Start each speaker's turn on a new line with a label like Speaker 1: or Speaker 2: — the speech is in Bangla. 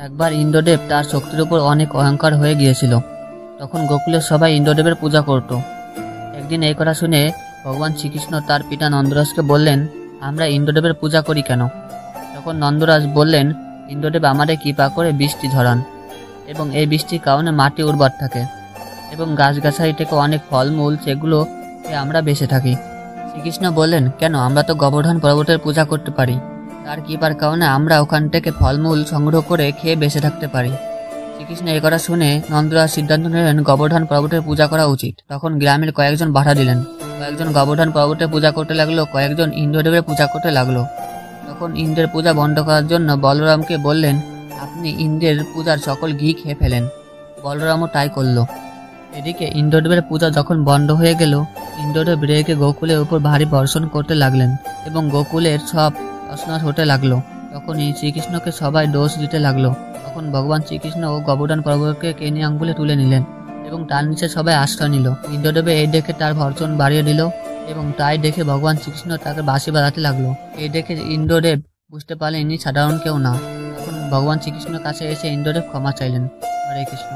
Speaker 1: একবার ইন্দ্রদেব তার শক্তির উপর অনেক অহংকার হয়ে গিয়েছিল। তখন গোকুলের সবাই ইন্দ্রদেবের পূজা করত। একদিন এই কথা শুনে ভগবান শ্রীকৃষ্ণ তার পিতা নন্দরাজকে বললেন, আমরা ইন্দ্রদেবের পূজা করি কেন? তখন নন্দরাজ বললেন, ইন্দ্রদেব আমাদের কৃপা করে বৃষ্টি ঝরান এবং এই বৃষ্টির কারণে মাটি উর্বর থাকে এবং গাছগাছালি থেকে অনেক ফলমূল সেগুলো খেয়ে আমরা বেঁচে থাকি। শ্রীকৃষ্ণ বললেন, কেন? আমরা তো গোবর্ধন পর্বতের পূজা করতে পারি, তার কৃপার কারণে আমরা ওখান থেকে ফলমূল সংগ্রহ করে খেয়ে বেঁচে থাকতে পারি। শ্রীকৃষ্ণ এই কথা শুনে নন্দরাজ সিদ্ধান্ত নিলেন গোবর্ধন পর্বতের পূজা করা উচিত। তখন গ্রামের কয়েকজন বাধা দিলেন। কয়েকজন গোবর্ধন পর্বতের পূজা করতে লাগলো, কয়েকজন ইন্দ্রদেবের পূজা করতে লাগলো। তখন ইন্দ্রের পূজা বন্ধ করার জন্য বলরামকে বললেন, আপনি ইন্দ্রের পূজার সকল ঘি খেয়ে ফেলেন। বলরামও তাই করল। এদিকে ইন্দ্রদেবের পূজা যখন বন্ধ হয়ে গেল, ইন্দ্রদেব রেগে গোকুলের উপর ভারী বর্ষণ করতে লাগলেন এবং গোকুলের সব তছনছ হতে লাগলো। তখনই শ্রীকৃষ্ণকে সবাই দোষ দিতে লাগলো। তখন ভগবান শ্রীকৃষ্ণ ও গোবর্ধন পর্বতকে কেনে আঙ্গুলে তুলে নিলেন এবং তার নিচে সবাই আশ্রয় নিল। ইন্দ্রদেবে এই দেখে তার বর্ষণ বাড়িয়ে দিল এবং তাই দেখে ভগবান শ্রীকৃষ্ণ তাকে বাঁশি বাজাতে লাগলো। এই দেখে ইন্দ্রদেব বুঝতে পারলেন ইনি সাধারণ কেউ না। তখন ভগবান শ্রীকৃষ্ণের কাছে এসে ইন্দ্রদেব ক্ষমা চাইলেন। হরে কৃষ্ণ।